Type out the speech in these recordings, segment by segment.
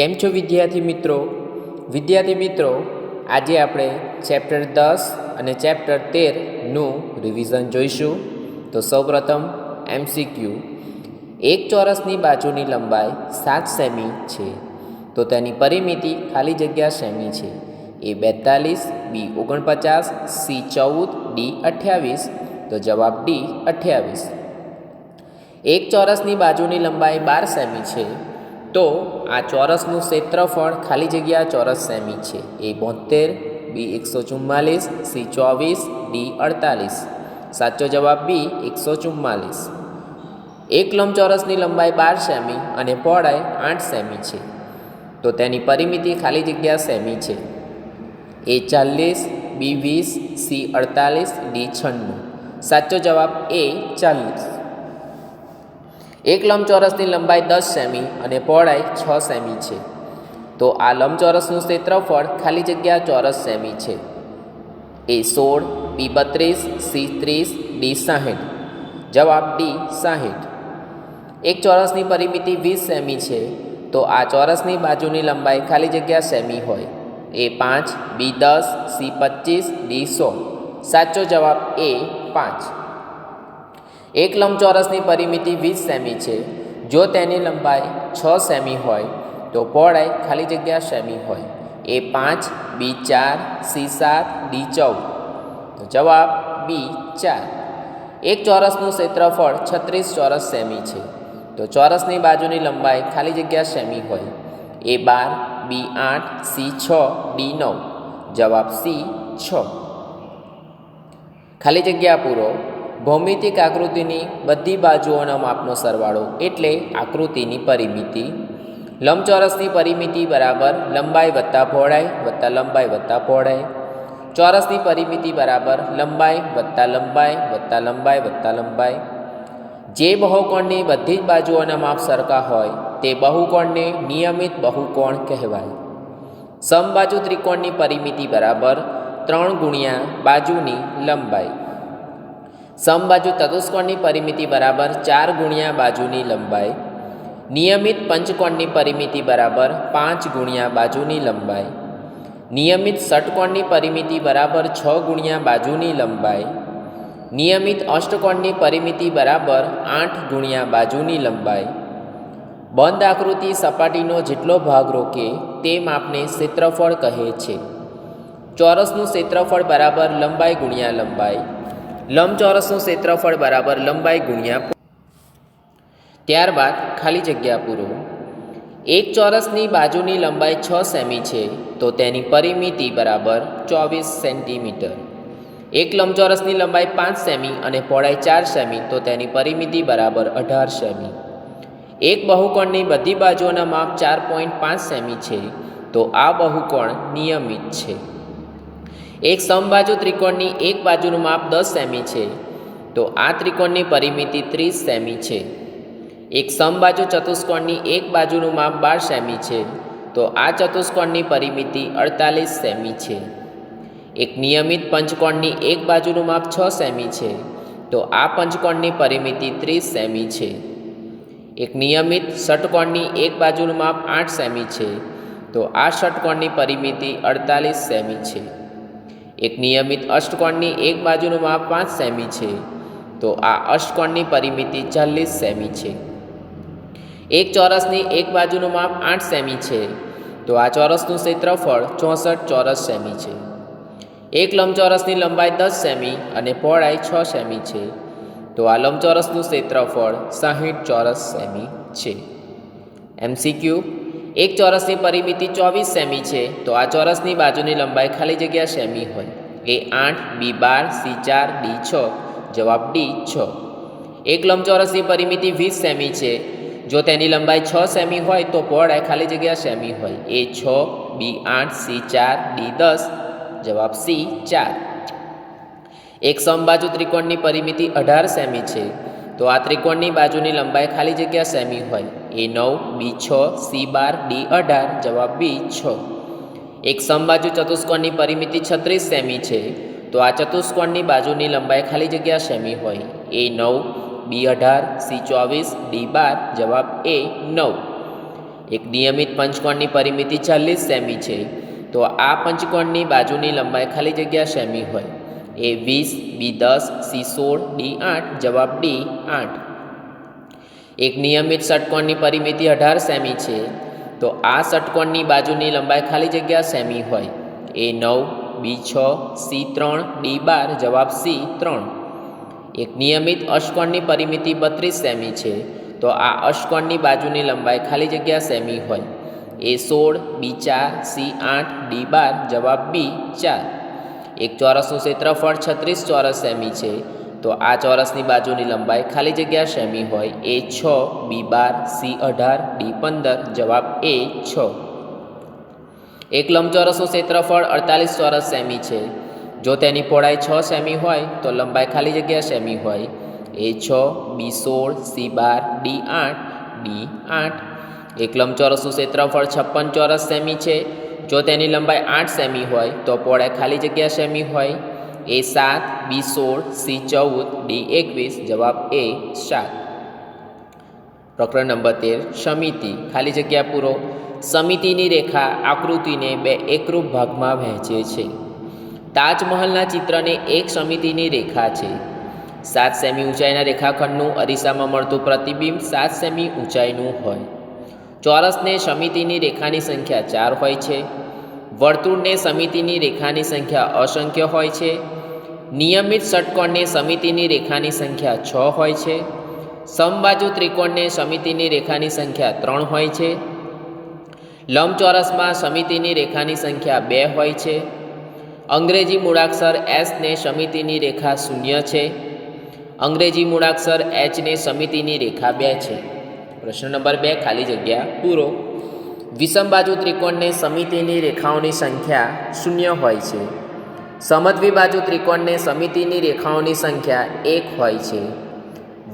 કેમ છો વિદ્યાર્થી મિત્રો આજે આપણે ચેપ્ટર 10 અને ચેપ્ટર 13નું રિવિઝન જોઈશું. તો સૌપ્રથમ MCQ. એક ચોરસની બાજુની લંબાઈ 7 સેમી છે તો તેની પરિમિતિ ખાલી જગ્યા સેમી છે. A 42, B 49, C 14, D 28. તો જવાબ D 28. એક ચોરસની બાજુની લંબાઈ 12 સેમી છે તો આ ચોરસનું ક્ષેત્રફળ ખાલી જગ્યા ચોરસ સેમી છે. A 72, B 144, C 24, D 48. સાચો જવાબ B 144. એક લંબચોરસની લંબાઈ 12 સેમી અને પહોળાઈ 8 સેમી છે તો તેની પરિમિતિ ખાલી જગ્યા સેમી છે. A 40, B 20, C 48, D 96. સાચો જવાબ A 40. એક લંબચોરસની લંબાઈ 10 સેમી અને પહોળાઈ 6 સેમી છે તો આ લંબચોરસનું ક્ષેત્રફળ ખાલી જગ્યા ચોરસ સેમી છે. A 16, B 32, C 30, D 60. જવાબ D 60. એક ચોરસની પરિમિતિ 20 સેમી છે તો આ ચોરસની બાજુની લંબાઈ ખાલી જગ્યા સેમી હોય. A 5, B 10, C 25, D 100. સાચો જવાબ A 5. એક લંબચોરસની પરિમિતિ 20 સેમી છે જો તેની લંબાઈ 6 સેમી હોય તો પહોળાઈ ખાલી જગ્યા સેમી હોય. A 5, B 4, C 7, D 14. તો જવાબ B 4. એક ચોરસનું ક્ષેત્રફળ 36 ચોરસ સેમી છે તો ચોરસની બાજુની લંબાઈ ખાલી જગ્યા સેમી હોય. A 12, B 8, C 6, D 9. જવાબ C 6. ખાલી જગ્યા પૂરો. ભૌમિતિક આકૃતિની બધી બાજુઓના માપનો સરવાળો એટલે આકૃતિની પરિમિતિ. લંબચોરસની પરિમિતિ બરાબર લંબાઈ વત્તા પહોળાઈ વત્તા લંબાઈ વત્તા પહોળાઈ. ચોરસની પરિમિતિ બરાબર લંબાઈ વત્તા લંબાઈ વત્તા લંબાઈ વત્તા લંબાઈ. જે બહુકોણની બધી જ બાજુઓના માપ સરખા હોય તે બહુકોણને નિયમિત બહુકોણ કહેવાય. સમબાજુ ત્રિકોણની પરિમિતિ બરાબર 3 ગુણ્યા બાજુની લંબાઈ. સમબાજુ ચતુષ્કોણની પરિમિતિ બરાબર 4 ગુણ્યા બાજુની લંબાઈ. નિયમિત પંચકોણની પરિમિતિ બરાબર 5 ગુણ્યા બાજુની લંબાઈ. નિયમિત ષટકોણની પરિમિતિ બરાબર 6 ગુણ્યા બાજુની લંબાઈ. નિયમિત અષ્ટકોણની પરિમિતિ બરાબર 8 ગુણ્યા બાજુની લંબાઈ. બંધ આકૃતિ સપાટીનો જેટલો ભાગ રોકે તે માપને ક્ષેત્રફળ કહે છે. ચોરસનું ક્ષેત્રફળ બરાબર લંબાઈ ગુણ્યા લંબાઈ. લંબચોરસનું ક્ષેત્રફળ બરાબર લંબાઈ ગુણ્યા. ત્યારબાદ ખાલી જગ્યા પૂરો. એક ચોરસની બાજુની લંબાઈ 6 સેમી છે તો તેની પરિમિતિ બરાબર 24 સેન્ટીમીટર. એક લંબચોરસની લંબાઈ 5 સેમી અને પહોળાઈ 4 સેમી તો તેની પરિમિતિ બરાબર 18 સેમી. એક બહુકોણની બધી બાજુઓના માપ 4.5 સેમી છે તો આ બહુકોણ નિયમિત છે. એક સમબાજુ ત્રિકોણની એક બાજુનું માપ 10 સેમી છે તો આ ત્રિકોણની પરિમિતિ 30 સેમી છે. એક સમબાજુ ચતુષ્કોણની એક બાજુનું માપ 12 સેમી છે તો આ ચતુષ્કોણની પરિમિતિ 48 સેમી છે. એક નિયમિત પંચકોણની એક બાજુનું માપ 6 સેમી છે તો આ પંચકોણની પરિમિતિ 30 સેમી છે. એક નિયમિત ષટકોણની એક બાજુનું માપ 8 સેમી છે તો આ ષટકોણની પરિમિતિ 48 સેમી છે. એક નિયમિત અષ્ટકોણની એક બાજુનું માપ 5 સેમી છે તો આ અષ્ટકોણની પરિમિતિ 40 સેમી છે. એક ચોરસની એક બાજુનું માપ 8 સેમી છે તો આ ચોરસનું ક્ષેત્રફળ 64 ચોરસ સેમી છે. એક લંબચોરસની લંબાઈ 10 સેમી અને પહોળાઈ 6 સેમી છે તો આ લંબચોરસનું ક્ષેત્રફળ 60 ચોરસ સેમી છે. MCQ. એક ચોરસની પરિમિતિ 24 સેમી છે તો આ ચોરસની બાજુની લંબાઈ ખાલી જગ્યા સેમી હોય. A 8, B 12, C 4, D 6. જવાબ D 6. એક લંબચોરસની પરિમિતિ 20 સેમી છે જો તેની લંબાઈ 6 સેમી હોય તો પહોળાઈ ખાલી જગ્યા સેમી હોય. A 6, B 8, C 4, D 10. જવાબ C 4. એક સમબાજુ ત્રિકોણની પરિમિતિ 18 સેમી છે તો આ ત્રિકોણની બાજુની લંબાઈ ખાલી જગ્યા સેમી હોય. A 9, B 6, C 12, D 18. જવાબ B 6. એક સમબાજુ ચતુષ્કોણની પરિમિતિ 36 સેમી છે તો આ ચતુષ્કોણની બાજુની લંબાઈ ખાલી જગ્યા સેમી હોય. A 9, B 18, C 24, D 12. જવાબ A 9. એક નિયમિત પંચકોણની પરિમિતિ 40 સેમી છે, તો આ પંચકોણની બાજુની લંબાઈ ખાલી જગ્યા સેમી હોય. એ 20, બી 10, સી 16, ડી 8. જવાબ ડી 8. એક નિયમિત ષટકોણની પરિમિતિ 18 સેમી છે, તો આ ષટકોણની બાજુની લંબાઈ ખાલી જગ્યા સેમી હોય. એ 9, બી 6, સી 3, ડી 12. જવાબ સી 3. એક નિયમિત અષ્ટકોણની પરિમિતિ 32 સેમી છે, તો આ અષ્ટકોણની બાજુની લંબાઈ ખાલી જગ્યા સેમી હોય. એ 16, બી 4, સી 8, ડી 12. જવાબ બી 4. એક ચોરસનું ક્ષેત્રફળ 36 ચોરસ સેમી છે, તો આ ચોરસની બાજુની લંબાઈ ખાલી જગ્યા સેમી હોય. એ 6, બી 12, સી 18, ડી 15. જવાબ એ 6. એક લંબચોરસનું ક્ષેત્રફળ 48 ચોરસ સેમી છે, જો તેની પહોળાઈ 6 સેમી હોય તો લંબાઈ ખાલી જગ્યા સેમી હોય. એ 6, બી 16, સી 12, ડી 8, ડી 8. એક લંબચોરસનું ક્ષેત્રફળ 56 ચોરસ સેમી છે, જો તેની લંબાઈ 8 સેમી હોય તો પહોળાઈ ખાલી જગ્યા સેમી હોય. એ 7, બી 16, સી 14, ડી 21. જવાબ એ 7. પ્રકરણ નંબર 13 સમિતિ. ખાલી જગ્યા પૂરો. સમિતિની રેખા આકૃતિને બે એકરૂપ ભાગમાં વહેંચે છે. તાજમહલના ચિત્રને એક સમિતિની રેખા છે. 7 સેમી ઊંચાઈના રેખાખંડનું અરીસામાં મળતું પ્રતિબિંબ 7 સેમી ઊંચાઈનું હોય. ચોરસને સમિતિની રેખાની સંખ્યા 4 હોય છે. વર્તુળને સમિતિની રેખાની સંખ્યા અસંખ્ય હોય છે. નિયમિત ષટકોણને સમિતિની રેખાની સંખ્યા 6 હોય છે. સમબાજુ ત્રિકોણને સમિતિની રેખાની સંખ્યા 3 હોય છે. લંબચોરસમાં સમિતિની રેખાની સંખ્યા 2 હોય છે. અંગ્રેજી મૂળાક્ષર એસને સમિતિની રેખા 0 છે. અંગ્રેજી મૂળાક્ષર એચને સમિતિની રેખા 2 છે. પ્રશ્ન નંબર 2 ખાલી જગ્યા પૂરો. વિષમબાજુ ત્રિકોણને સમિતિની રેખાઓની સંખ્યા 0 હોય છે. સમદ્વિબાજુ ત્રિકોણને સમિતિની રેખાઓની સંખ્યા 1 હોય છે.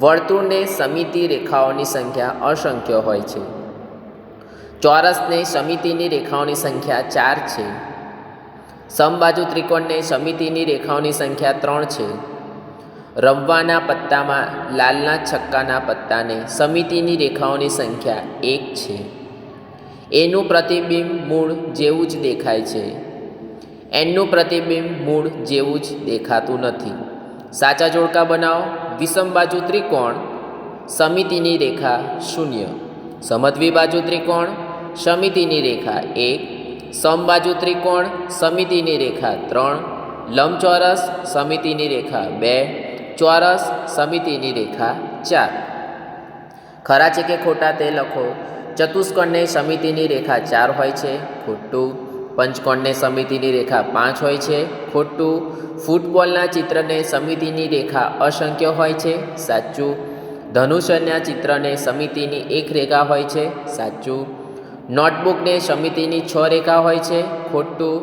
વર્તુળને સમિતિ રેખાઓની સંખ્યા અસંખ્ય હોય છે. ચોરસને સમિતિની રેખાઓની સંખ્યા 4 છે. સમબાજુ ત્રિકોણને સમિતિની રેખાઓની સંખ્યા 3 છે. રમવાના પત્તામાં લાલના છક્કાના પત્તાને સમિતિની રેખાઓની સંખ્યા 1 છે. એનું પ્રતિબિંબ મૂળ જેવું જ દેખાય છે. એનનું પ્રતિબિંબ મૂળ જેવું જ દેખાતું નથી. સાચા જોડકા બનાવો. વિષમબાજુ ત્રિકોણ સમિતિની રેખા 0. સમદ્વિબાજુ ત્રિકોણ સમિતિની રેખા 1. સમબાજુ ત્રિકોણ સમિતિની રેખા 3. લંબચોરસ સમિતિની રેખા 2. ચોરસ સમિતિની રેખા 4. ખરા છે કે ખોટા તે લખો. ચતુષ્કોણને સમિતિની રેખા 4 હોય છે. ખોટું. પંચકોણને સમિતિની રેખા 5 હોય છે. ખોટું. ફૂટબોલના ચિત્રને સમિતિની રેખા અસંખ્ય હોય છે. સાચું. ધનુષ્યના ચિત્રને સમિતિની 1 રેખા હોય છે. સાચું. નોટબુકને સમિતિની 6 રેખા હોય છે. ખોટું.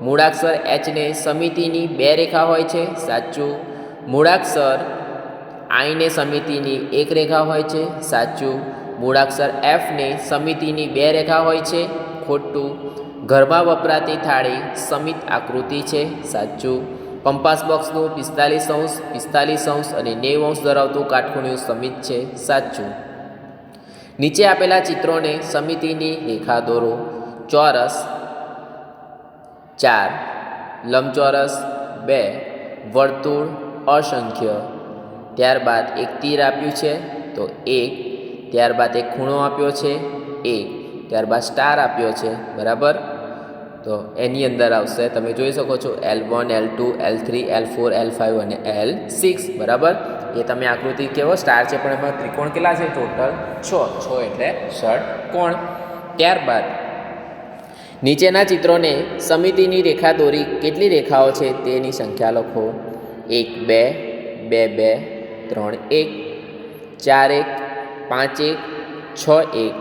મૂળાક્ષર એચને સમિતિની 2 રેખા હોય છે. સાચું. મૂળાક્ષર આઈને સમિતિની 1 રેખા હોય છે. સાચું. મૂળાક્ષર એફને સમિતિની 2 રેખા હોય છે. ખોટું. ઘરમાં વપરાતી થાળી સમિત આકૃતિ છે. સાચું. કંપાસ બોક્સનું 45° અને 90° ધરાવતું કાટખૂણિયું સમિત છે. સાચું. નીચે આપેલા ચિત્રોને સમિતિની રેખા દોરો. ચોરસ 4, લંબચોરસ 2, વર્તુળ અસંખ્ય. ત્યારબાદ એક તીર આપ્યું છે તો 1. ત્યારબાદ એક ખૂણો આપ્યો છે 1. ત્યારબાદ સ્ટાર આપ્યો છે. બરાબર. તો એની અંદર આવશે તમે જોઈ શકો છો L1, L2, L3, L4, L5 અને L6. બરાબર. એ તમે આકૃતિ કેવો સ્ટાર છે પણ એમાં ત્રિકોણ કેટલા છે ટોટલ 6 એટલે ષટકોણ. ત્યારબાદ નીચેના ચિત્રોને સમિતિની રેખા દોરી કેટલી રેખાઓ છે તેની સંખ્યા લખો. 1 2 2 2 3 1 4 1 5 1 6 1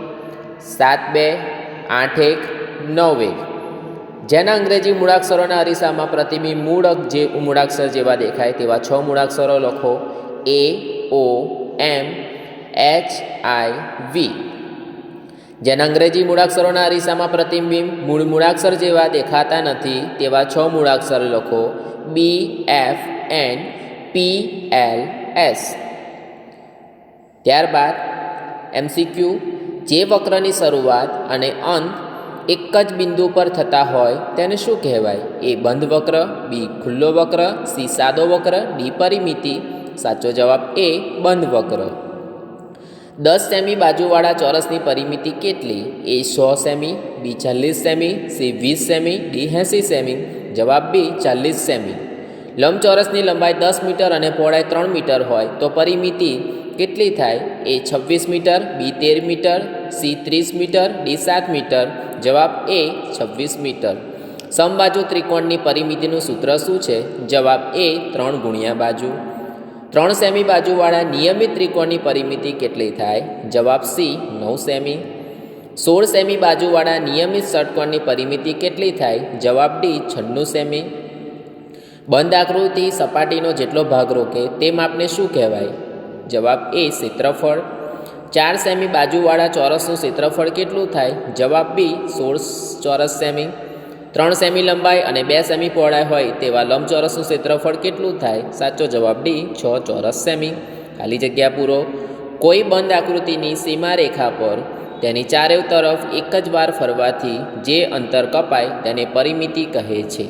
7 2 8 1 9 1. જેના અંગ્રેજી મૂળાક્ષરોના અરીસામાં પ્રતિબિંબ જે મૂળાક્ષર જેવા દેખાય તેવા 6 મૂળાક્ષરો લખો. A O M H I V. જેના અંગ્રેજી મૂળાક્ષરોના અરીસામાં પ્રતિબિંબ મૂળાક્ષર જેવા દેખાતા નથી તેવા 6 મૂળાક્ષર લખો. B F N P L S. ત્યારબાદ MCQ. જે વક્રની શરૂઆત અને અંત એક જ બિંદુ પર થતા હોય તેને શું કહેવાય? એ બંધ વક્ર, બી ખુલ્લો વક્ર, સી સાદો વક્ર, ડી પરિમિતિ. સાચો જવાબ એ બંધ વક્ર. 10 સેમી બાજુવાળા ચોરસની પરિમિતિ કેટલી? એ 100 સેમી, બી 40 semi, C 20 semi, D 80 semi. જવાબ બી 40 સેમી. લંબચોરસની લંબાઈ 10 મીટર અને પહોળાઈ 3 મીટર હોય તો પરિમિતિ કેટલી થાય? A 26 metre, B 13 metre, C 30 metre, D 7 metre. જવાબ એ 26 મીટર. સમબાજુ ત્રિકોણની પરિમિતિનું સૂત્ર શું છે? જવાબ એ 3 ગુણ્યા બાજુ. 3 સેમી બાજુવાળા નિયમિત ત્રિકોણની પરિમિતિ કેટલી થાય? જવાબ સી 9 સેમી. 16 સેમી બાજુવાળા નિયમિત ષટકોણની પરિમિતિ કેટલી થાય? જવાબ ડી 96 સેમી. બંધ આકૃતિ સપાટીનો જેટલો ભાગ રોકે તે માપને શું કહેવાય? જવાબ એ ક્ષેત્રફળ. 4 સેમી બાજુવાળા ચોરસનું ક્ષેત્રફળ કેટલું થાય? જવાબ બી 16 ચોરસ સેમી. 3 સેમી લંબાઈ અને 2 સેમી પહોળાઈ હોય તેવા લંબચોરસનું ક્ષેત્રફળ કેટલું થાય? સાચો જવાબ ડી 6 ચોરસ સેમી. ખાલી જગ્યા પૂરો. કોઈ બંધ આકૃતિની સીમા રેખા પર તેની ચારેય તરફ એક જ વાર ફરવાથી જે અંતર કપાય તેને પરિમિતિ કહે છે.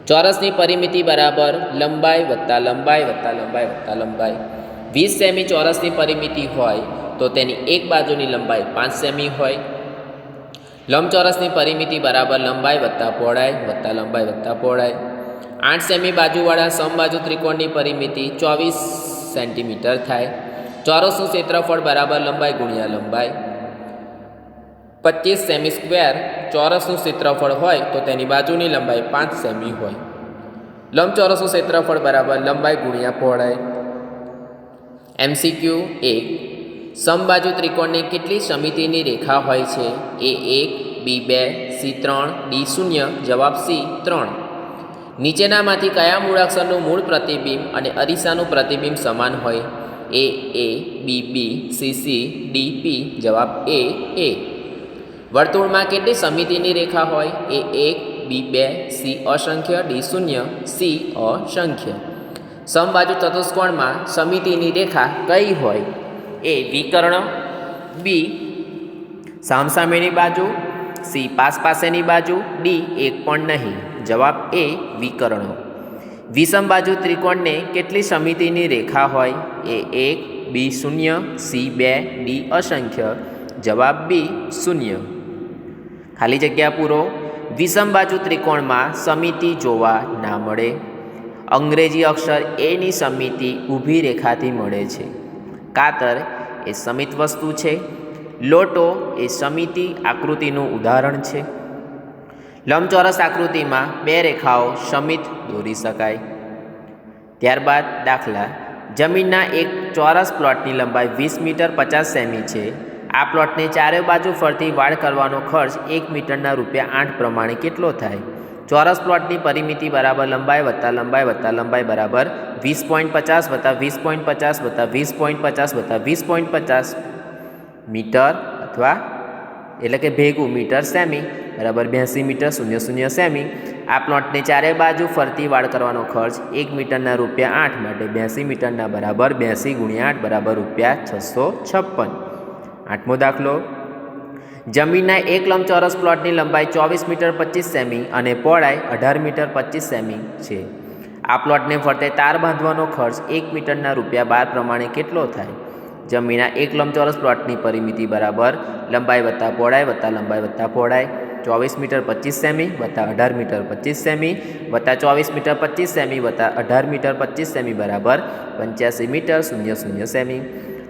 ચોરસની પરિમિતિ બરાબર લંબાઈ વત્તા લંબાઈ વત્તા લંબાઈ વત્તા લંબાઈ. 20 સેમી ચોરસની પરિમિતિ હોય તો તેની એક બાજુની લંબાઈ 5 સેમી હોય. લંબચોરસની પરિમિતિ બરાબર લંબાઈ વત્તા પહોળાઈ વત્તા લંબાઈ વત્તા પહોળાઈ. 8 સેમી બાજુવાળા સમબાજુ ત્રિકોણની પરિમિતિ 24 સેન્ટીમીટર થાય. ચોરસનું ક્ષેત્રફળ બરાબર લંબાઈ ગુણ્યા લંબાઈ. 25 સેમી સ્ક્વેર ચોરસનું ક્ષેત્રફળ હોય તો તેની બાજુની લંબાઈ 5 સેમી હોય. લંબચોરસનું ક્ષેત્રફળ બરાબર લંબાઈ ગુણ્યા પહોળાઈ. MCQ 1. સમબાજુ ત્રિકોણને કેટલી સમિતિની રેખા હોય છે? એ 1, બી 2, સી 3, ડી 0. જવાબ સી 3. નીચેનામાંથી કયા મૂળાક્ષરનું મૂળ પ્રતિબિંબ અને અરીસાનું પ્રતિબિંબ સમાન હોય? એ, બી, બી, સી, સી, ડી, પી. જવાબ એ. વર્તુળમાં કેટલી સમિતિની રેખા હોય? એ 1, બી 2, સી અસંખ્ય, ડી 0, સી અસંખ્ય. સમબાજુ ચતુષ્કોણમાં સમિતિની રેખા કઈ હોય? એ વિકર્ણ, બી સામસામેની બાજુ, સી પાસેની બાજુ, ડી એક પણ નહીં. જવાબ એ વિકર્ણ. વિષમબાજુ ત્રિકોણને કેટલી સમિતિની રેખા હોય? એ 1, બી 0, સી 2, ડી અસંખ્ય. જવાબ બી 0. ખાલી જગ્યા પૂરો. વિષમબાજુ ત્રિકોણમાં સમિતિ જોવા ના મળે. અંગ્રેજી અક્ષર એની સમિતિ ઊભી રેખાથી મળે છે. કાતર એ સમિત વસ્તુ છે. લોટો એ સમિતિ આકૃતિનું ઉદાહરણ છે. લંબચોરસ આકૃતિમાં 2 રેખાઓ સમિત દોરી શકાય. ત્યારબાદ દાખલા. જમીનના એક ચોરસ પ્લોટની લંબાઈ 20 મીટર 50 સેમી છે. આ પ્લોટને ચારે બાજુ ફરતી વાડ કરવાનો ખર્ચ 1 મીટરના ₹8 પ્રમાણે કેટલો થાય? ચોરસ પ્લોટની પરિમિતિ બરાબર લંબાઈ વત્તા લંબાઈ વત્તા લંબાઈ બરાબર 20.50 વત્તા 20.50 વત્તા 20.50 વત્તા 20.50 મીટર અથવા એટલે કે ભેગું મીટર સેમી બરાબર 82 મીટર 00 સેમી. આ પ્લોટને ચારે બાજુ ફરતી વાડ કરવાનો ખર્ચ 1 મીટરના ₹8 માટે 82 મીટરના બરાબર 82 ગુણ્યા 8 બરાબર ₹656. 8મો દાખલો. જમીનના એક લંબચોરસ પ્લોટની લંબાઈ 24 મીટર 25 સેમી અને પહોળાઈ 18 મીટર 25 સેમી છે. આ પ્લોટને ફરતે તાર બાંધવાનો ખર્ચ 1 મીટરના ₹12 પ્રમાણે કેટલો થાય? જમીનના એક લંબચોરસ પ્લોટની પરિમિતિ બરાબર લંબાઈ વત્તા પહોળાઈ વત્તા લંબાઈ વત્તા પહોળાઈ. 24 મીટર 25 સેમી વત્તા 18 મીટર 25 સેમી વત્તા 24 મીટર 25 સેમી વત્તા 18 મીટર 25 સેમી બરાબર 85 મીટર 00 સેમી.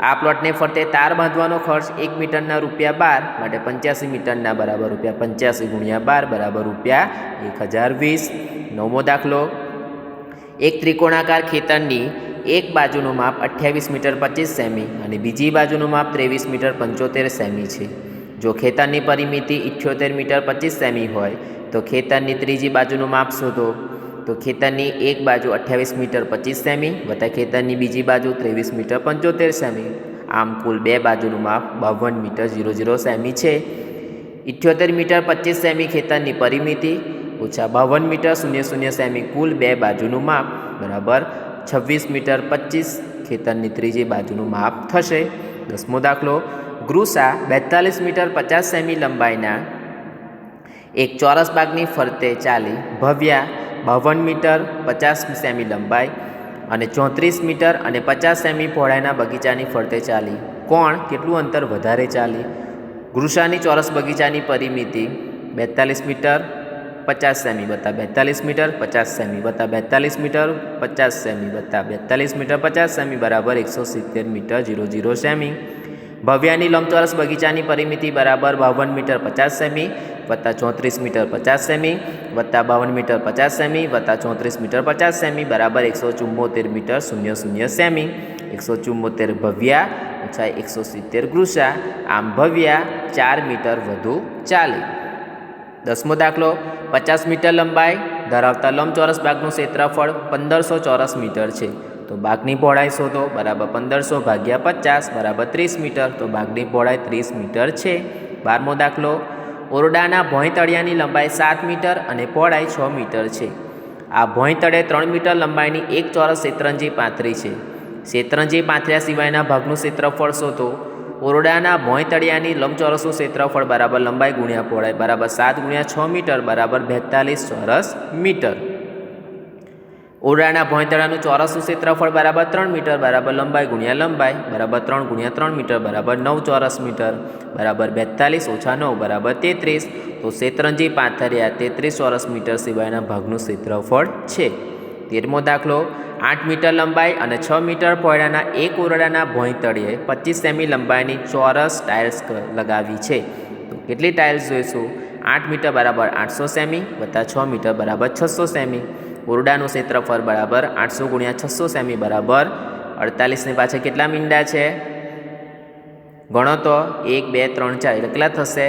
આ પ્લોટને ફરતે તાર બાંધવાનો ખર્ચ 1 મીટરના ₹12 માટે 85 મીટરના બરાબર ₹85 ગુણ્યા 12 બરાબર ₹1020. 9મો દાખલો. એક ત્રિકોણાકાર ખેતરની એક બાજુનું માપ 28 મીટર 25 સેમી અને બીજી બાજુનું માપ 23 મીટર 75 સેમી છે. જો ખેતરની પરિમિતિ 78 મીટર 25 સેમી હોય તો ખેતરની ત્રીજી બાજુનું માપ શોધો. તો ખેતરની એક બાજુ 28 મીટર 25 સેમી વત્તા ખેતરની બીજી બાજુ 23 મીટર 75 સેમી. આમ કુલ 2 બાજુનું માપ 52 મીટર 00 સેમી છે. 78 મીટર 25 સેમી ખેતરની પરિમિતિ ઓછા 52 મીટર 00 સેમી કુલ 2 બાજુનું માપ બરાબર 26 મીટર 25 ખેતરની ત્રીજી બાજુનું માપ થશે. 10મો દાખલો. ગૃષા 42 મીટર 50 સેમી લંબાઈના એક ચોરસ બાગની ફરતે ચાલી ભવ્યા 52 મીટર 50 સેમી લંબાઈ અને 34 મીટર અને 50 સેમી પહોળાઈના બગીચાની ફરતે ચાલી કોણ કેટલું અંતર વધારે ચાલી? ગૃષાની ચોરસ બગીચાની પરિમિતિ 42 મીટર 50 સેમી વત્તા 42 મીટર 50 સેમી વત્તા 42 મીટર 50 સેમી વત્તા 42 મીટર 50 સેમી બરાબર 170 મીટર 00 સેમી. ભવ્યાની લંબચોરસ બગીચાની પરિમિતિ બરાબર 52 મીટર 50 સેમી વત્તા 34 મીટર 50 સેમી વત્તા 52 મીટર 50 સેમી વત્તા 34 મીટર 50 સેમી બરાબર 174 મીટર 00 સેમી. 174 ભવ્યા ઓછા 170 ગૃષા. આમ ભવ્યા 4 મીટર વધુ ચાલી. 10મો દાખલો 50 મીટર લંબાઈ ધરાવતા લંબચોરસ બાગનું ક્ષેત્રફળ 1500 ચોરસ મીટર છે. તો બાગની પહોળાઈ શોધો. બરાબર 1500 ભાગ્યા 50 બરાબર 30 મીટર. તો બાગની પહોળાઈ 30 મીટર છે. 12મો દાખલો ઓરડાના ભોંયતળિયાની લંબાઈ 7 મીટર અને પહોળાઈ 6 મીટર છે. આ ભોંયતળે 3 મીટર લંબાઈની એક ચોરસ શેતરંજી પાથરી છે. શેતરંજી પાથર્યા સિવાયના ભાગનું ક્ષેત્રફળ શોધો. ઓરડાના ભોંયતળિયાની લંબચોરસનું ક્ષેત્રફળ બરાબર લંબાઈ ગુણ્યા પહોળાઈ બરાબર 7 ગુણ્યા 6 મીટર બરાબર 42 ચોરસ મીટર. ઓરડાના ભોંયતળિયાનું ચોરસનું ક્ષેત્રફળ બરાબર 3 મીટર બરાબર લંબાઈ ગુણ્યા લંબાઈ બરાબર 3 ગુણ્યા 3 મીટર બરાબર 9 ચોરસ મીટર બરાબર 42 ઓછા 9 બરાબર 33. તો શેતરંજી પાથર્યા 33 ચોરસ મીટર સિવાયના ભાગનું ક્ષેત્રફળ છે. 13મો દાખલો 8 મીટર લંબાઈ અને 6 મીટર પહોળાના એક ઓરડાના ભોંયતળિયે 25 સેમી લંબાઈની ચોરસ ટાઇલ્સ લગાવી છે. તો કેટલી ટાઇલ્સ જોઈશું? 8 મીટર બરાબર 800 સેમી વત્તા 6 મીટર બરાબર 600 સેમી. ઓરડાનું ક્ષેત્રફળ બરાબર 800 ગુણ્યા 600 સેમી બરાબર 48 પાછળ કેટલા મીંડા છે? ગણો તો 1 2 3 4 એટલે કેટલા થશે?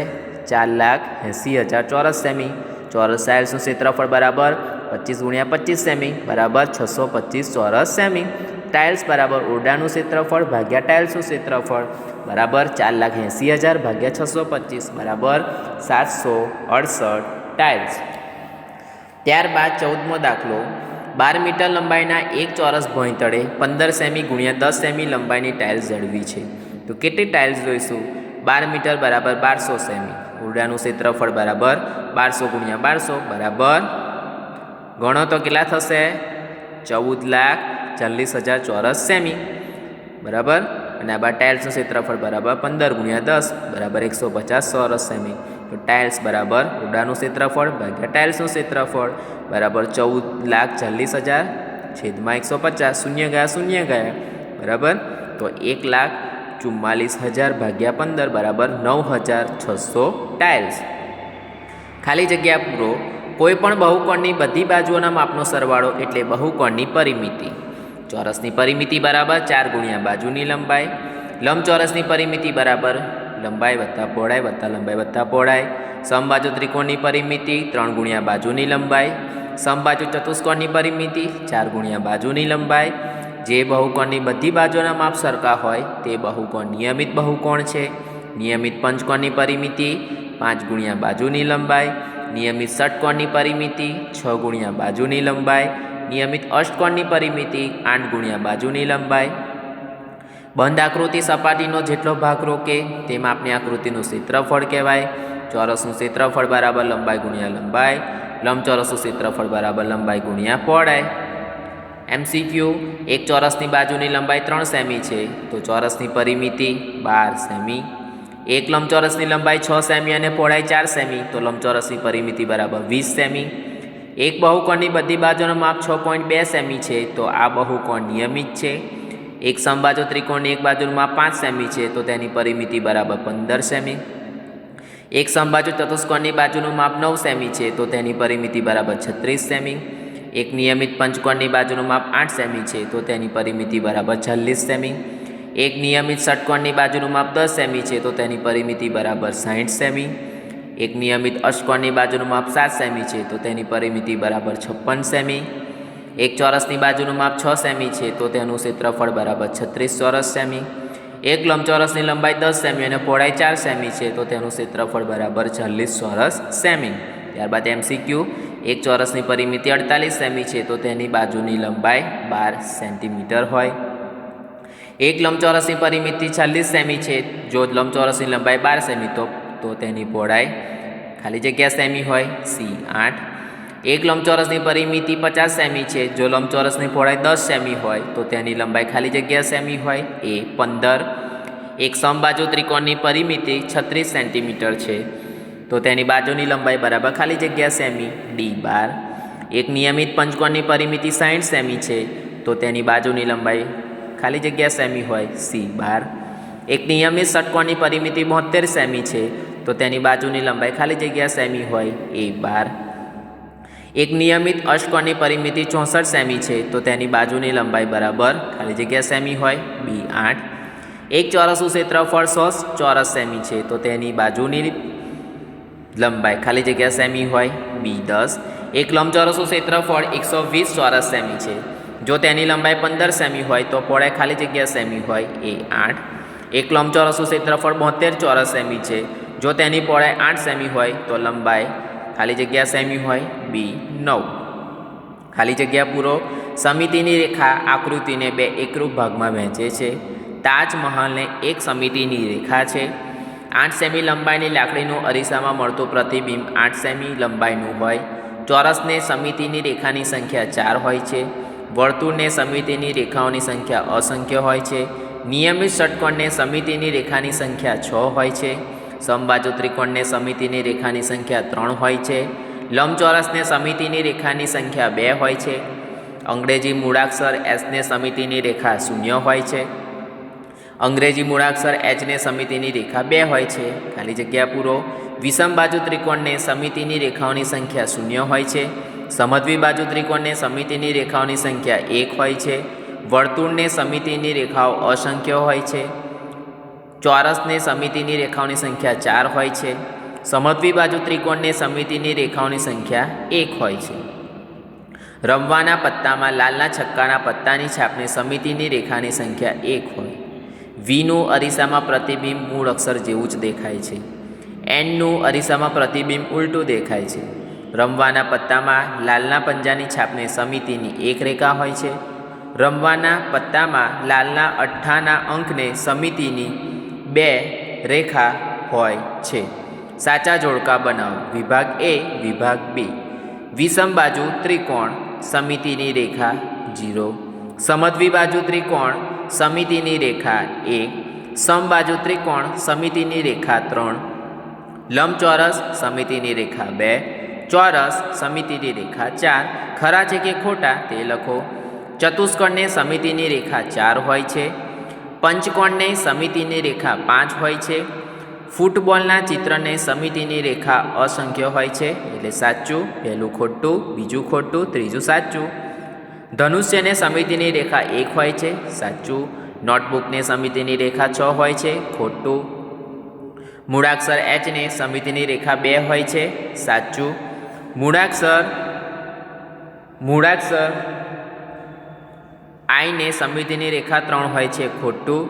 4,80,000 ચોરસ સેમી. ચોરસ ટાઇલ્સનું ક્ષેત્રફળ બરાબર 25 ગુણ્યા 25 સેમી બરાબર 625 ચોરસ સેમી. ટાઇલ્સ બરાબર ઓરડાનું ક્ષેત્રફળ ભાગ્યા ટાઇલ્સનું ક્ષેત્રફળ બરાબર 4,80,000 ભાગ્યા 625 બરાબર 768 ટાઇલ્સ. ત્યારબાદ 14મો દાખલો 12 મીટર લંબાઈના એક ચોરસ ભોંયતળે 15 સેમી ગુણ્યા 10 સેમી લંબાઈની ટાઇલ્સ જળવી છે. તો કેટલી ટાઇલ્સ જોઈશું? 12 મીટર બરાબર 1200 સેમી. ઓરડાનું ક્ષેત્રફળ બરાબર 1200 ગુણ્યા 1200 બરાબર ગણો તો કેટલા થશે? 14,40,000 ચોરસ સેમી બરાબર. અને આ બાદ ટાઇલ્સનું ક્ષેત્રફળ બરાબર 15 ગુણ્યા 10 બરાબર 150 ચોરસ સેમી. તો ટાઇલ્સ બરાબર ઓરડાનું ક્ષેત્રફળ ભાગ્યા ટાઇલ્સનું ક્ષેત્રફળ બરાબર 14,40,000 છેદમાં 150. શૂન્ય ગયા બરાબર. તો 1,44,000 ભાગ્યા 15 બરાબર 9,600 ટાઇલ્સ. ખાલી જગ્યા પૂરો. કોઈ પણ બહુકોણની બધી બાજુઓના માપનો સરવાળો એટલે બહુકોણની પરિમિતિ. ચોરસની પરિમિતિ બરાબર 4 ગુણ્યા બાજુની લંબાઈ. લંબચોરસની પરિમિતિ બરાબર લંબાઈ વત્તા પહોળાઈ વત્તા લંબાઈ વત્તા પહોળાઈ. સમબાજુ ત્રિકોણની પરિમિતિ 3 ગુણ્યા બાજુની લંબાઈ. સમબાજુ ચતુષ્કોણની પરિમિતિ 4 ગુણ્યા બાજુની લંબાઈ. જે બહુકોણની બધી બાજુના માપ સરખા હોય તે બહુકોણ નિયમિત બહુકોણ છે. નિયમિત પંચકોણની પરિમિતિ 5 ગુણ્યા બાજુની લંબાઈ. નિયમિત ષટકોણની પરિમિતિ 6 ગુણ્યા બાજુની લંબાઈ. નિયમિત અષ્ટકોણની પરિમિતિ 8 ગુણ્યા બાજુની લંબાઈ. બંધ આકૃતિ સપાટીનો જેટલો ભાગ રોકે તે માપની આકૃતિનું ક્ષેત્રફળ કહેવાય. ચોરસનું ક્ષેત્રફળ બરાબર લંબાઈ ગુણ્યા લંબાઈ. લંબચોરસનું ક્ષેત્રફળ બરાબર લંબાઈ ગુણ્યા પહોળાઈ. MCQ એક ચોરસની બાજુની લંબાઈ 3 સેમી છે તો ચોરસની પરિમિતિ 12 સેમી. એક લંબચોરસની લંબાઈ 6 સેમી અને પહોળાઈ 4 સેમી તો લંબચોરસની પરિમિતિ બરાબર 20 સેમી. એક બહુકોણની બધી બાજુનું માપ 6.2 સેમી છે તો આ બહુકોણ નિયમિત છે. એક સમબાજુ ત્રિકોણની એક બાજુનું માપ 5 સેમી છે તો તેની પરિમિતિ બરાબર 15 સેમી. એક સમબાજુ ચતુષ્કોણની બાજુનું માપ 9 સેમી છે તો તેની પરિમિતિ બરાબર 36 સેમી. એક નિયમિત પંચકોણની બાજુનું માપ 8 સેમી છે તો તેની પરિમિતિ બરાબર 40 સેમી. એક નિયમિત ષટકોણની બાજુનું માપ 10 સેમી છે તો તેની પરિમિતિ બરાબર 60 સેમી. એક નિયમિત અષ્ટકોણની બાજુનું માપ 7 સેમી છે તો તેની પરિમિતિ બરાબર 56 સેમી. એક ચોરસની બાજુનું માપ 6 સેમી છે તો તેનું ક્ષેત્રફળ બરાબર 36 ચોરસ સેમી. એક લંબચોરસની લંબાઈ 10 સેમી અને પહોળાઈ 4 સેમી છે તો તેનું ક્ષેત્રફળ બરાબર 40 ચોરસ સેમી. ત્યારબાદ MCQ એક ચોરસની પરિમિતિ 48 સેમી છે તો તેની બાજુની લંબાઈ 12 સેન્ટીમીટર હોય. એક લંબચોરસની પરિમિતિ 40 સેમી છે, જો લંબચોરસની લંબાઈ 12 સેમી તો તેની પહોળાઈ ખાલી જગ્યા સેમી હોય, સી 8. એક લંબચોરસની પરિમિતિ 50 સેમી છે, જો લંબચોરસની પહોળાઈ 10 સેમી હોય તો તેની લંબાઈ ખાલી જગ્યા સેમી હોય, એ 15. એક સમબાજુ ત્રિકોણની પરિમિતિ 36 સેન્ટીમીટર છે, તો તેની બાજુની લંબાઈ બરાબર ખાલી જગ્યા સેમી, ડી 12. એક નિયમિત પંચકોણની પરિમિતિ 60 સેમી છે, તો તેની બાજુની લંબાઈ ખાલી જગ્યા સેમી હોય, સી 12. એક નિયમિત ષટકોણની પરિમિતિ 72 સેમી છે, તો તેની બાજુની લંબાઈ ખાલી જગ્યા સેમી હોય, એ 12. એક નિયમિત અષ્ટકોણની પરિમિતિ 64 સેમી છે, તો તેની બાજુની લંબાઈ બરાબર ખાલી જગ્યા સેમી હોય, બી 8. એક ચોરસનું ક્ષેત્રફળ 100 ચોરસ સેમી છે, તો તેની બાજુની લંબાઈ ખાલી જગ્યા સેમી હોય, બી 10. એક લંબચોરસનું ક્ષેત્રફળ 120 ચોરસ સેમી છે, જો તેની લંબાઈ 15 સેમી હોય તો પહોળાઈ ખાલી જગ્યા સેમી હોય, એ 8. એક લંબચોરસનું ક્ષેત્રફળ 72 ચોરસ સેમી છે, જો તેની પહોળાઈ 8 સેમી હોય તો લંબાઈ ખાલી જગ્યા સેમી હોય, બી 9. ખાલી જગ્યા પૂરો. સમિતિની રેખા આકૃતિને બે એકરૂપ ભાગમાં વહેંચે છે. તાજમહલને એક સમિતિની રેખા છે. 8 સેમી લંબાઈની લાકડીનું અરીસામાં મળતું પ્રતિબિંબ 8 સેમી લંબાઈનું હોય. ચોરસને સમિતિની રેખાની સંખ્યા 4 હોય છે. વર્તુળને સમિતિની રેખાઓની સંખ્યા અસંખ્ય હોય છે. નિયમિત ષટકોણને સમિતિની રેખાની સંખ્યા 6 હોય છે. સમબાજુ ત્રિકોણને સમિતિની રેખાની સંખ્યા 3 હોય છે. લંબચોરસને સમિતિની રેખાની સંખ્યા 2 હોય છે. અંગ્રેજી મૂળાક્ષર એસને સમિતિની રેખા 0 હોય છે. અંગ્રેજી મૂળાક્ષર એચને સમિતિની રેખા 2 હોય છે. ખાલી જગ્યા પૂરો. વિષમબાજુ ત્રિકોણને સમિતિની રેખાઓની સંખ્યા 0 હોય છે. સમદ્વિબાજુ ત્રિકોણને સમિતિની રેખાઓની સંખ્યા 1 હોય છે. વર્તુળને સમિતિની રેખાઓ અસંખ્ય હોય છે. ચોરસને સમિતિની રેખાઓની સંખ્યા 4 હોય છે. સમદ્વિબાજુ ત્રિકોણને સમિતિની રેખાઓની સંખ્યા 1 હોય છે. રમવાના પત્તામાં લાલના છક્કાના પત્તાની છાપને સમિતિની રેખાની સંખ્યા 1 હોય. વીનું અરીસામાં પ્રતિબિંબ મૂળ અક્ષર જેવું જ દેખાય છે. એનનું અરીસામાં પ્રતિબિંબ ઉલટું દેખાય છે. રમવાના પત્તામાં લાલના પંજાની છાપને સમિતિની 1 રેખા હોય છે. રમવાના પત્તામાં લાલના અઠ્ઠાના અંકને સમિતિની 2 રેખા હોય છે. સાચા જોડકા બનાવો. વિભાગ એ, વિભાગ બી. વિષમબાજુ ત્રિકોણ સમિતિની રેખા 0. સમદ્વિબાજુ ત્રિકોણ સમિતિની રેખા 1. સમબાજુ ત્રિકોણ સમિતિની રેખા 3. લંબચોરસ સમિતિની રેખા 2. ચોરસ સમિતિની રેખા 4. ખરા છે કે ખોટા તે લખો. ચતુષ્કોણને સમિતિની રેખા 4 હોય છે. પંચકોણને સમિતિની રેખા 5 હોય છે. ફૂટબોલના ચિત્રને સમિતિની રેખા અસંખ્ય હોય છે, એટલે સાચું. પહેલું ખોટું, બીજું ખોટું, ત્રીજું સાચું. ધનુષ્યને સમિતિની રેખા 1 હોય છે, સાચું. નોટબુકને સમિતિની રેખા 6 હોય છે, ખોટું. મૂળાક્ષર એચને સમિતિની રેખા 2 હોય છે, સાચું. મૂળાક્ષર આઈને સમિતિની રેખા 3 હોય છે, ખોટું.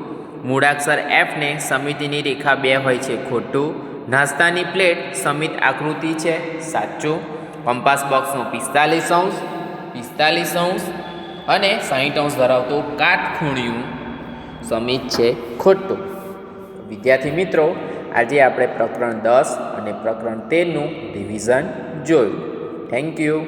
મૂળાક્ષર એફને સમિતિની રેખા 2 હોય છે, ખોટું. નાસ્તાની પ્લેટ સમિત આકૃતિ છે, સાચું. કંપાસ બોક્સનું 45 અંશ અને 60 અંશ ધરાવતું કાટખૂણિયું સમિત છે, ખોટું. વિદ્યાર્થી મિત્રો, આજે આપણે પ્રકરણ 10 અને પ્રકરણ 13નું રિવિઝન જોયું. Thank you.